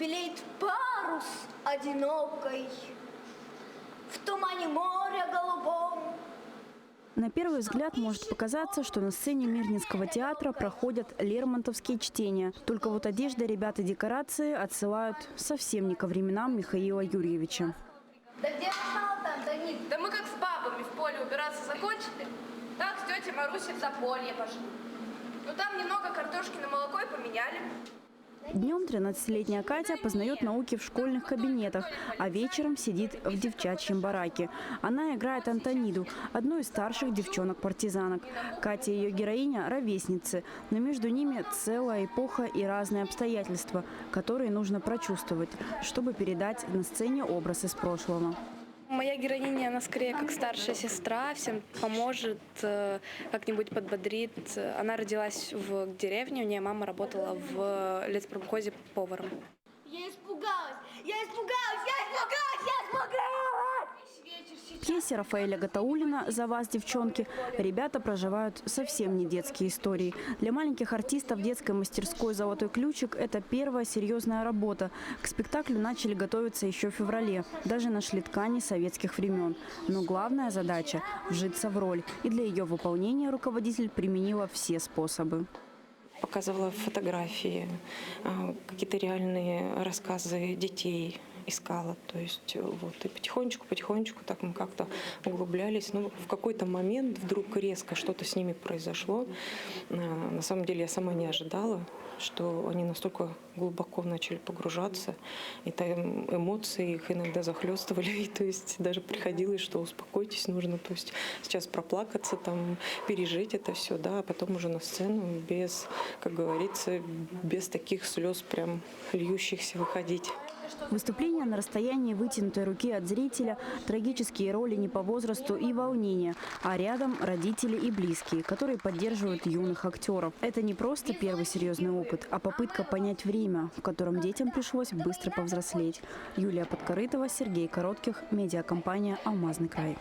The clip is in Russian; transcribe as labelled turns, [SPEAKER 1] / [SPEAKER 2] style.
[SPEAKER 1] белеет парус одинокой в тумане моря голубом.
[SPEAKER 2] На первый взгляд может показаться, что на сцене Мирнинского театра проходят лермонтовские чтения. Только вот одежда ребят и декорации отсылают совсем не ко временам Михаила Юрьевича.
[SPEAKER 1] Да где остался Антонин?
[SPEAKER 3] Да мы как с бабами в поле убираться закончили, так с тетей Марусей в заполье пошли. Ну там немного картошки на молоко и поменяли.
[SPEAKER 2] Днем 13-летняя Катя познает науки в школьных кабинетах, а вечером сидит в девчачьем бараке. Она играет Антониду, одну из старших девчонок-партизанок. Катя и ее героиня – ровесницы, но между ними целая эпоха и разные обстоятельства, которые нужно прочувствовать, чтобы передать на сцене образ из прошлого.
[SPEAKER 4] Моя героиня, она скорее как старшая сестра, всем поможет, как-нибудь подбодрит. Она родилась в деревне, у нее мама работала в леспромхозе поваром.
[SPEAKER 1] Я испугалась! Я испугалась! Я испугалась! Я испугалась!
[SPEAKER 2] В пьесе Рафаэля Гатауллина «За вас, девчонки» ребята проживают совсем не детские истории. Для маленьких артистов детской мастерской «Золотой ключик» это первая серьезная работа. К спектаклю начали готовиться еще в феврале. Даже нашли ткани советских времен. Но главная задача – вжиться в роль. И для ее выполнения руководитель применила все способы.
[SPEAKER 5] Показывала фотографии, какие-то реальные рассказы детей искала. То есть вот и потихонечку так мы как-то углублялись. Но в какой-то момент вдруг резко что-то с ними произошло. На самом деле я сама не ожидала, что они настолько глубоко начали погружаться. И там эмоции их иногда захлестывали. И, то есть даже приходилось, что успокойтесь, нужно то есть сейчас проплакаться, там, пережить это все, да, а потом уже на сцену без, как говорится, без таких слез прям льющихся выходить.
[SPEAKER 2] Выступление на расстоянии вытянутой руки от зрителя, трагические роли не по возрасту и волнение, а рядом родители и близкие, которые поддерживают юных актеров. Это не просто первый серьезный опыт, а попытка понять время, в котором детям пришлось быстро повзрослеть. Юлия Подкорытова, Сергей Коротких, медиакомпания «Алмазный край».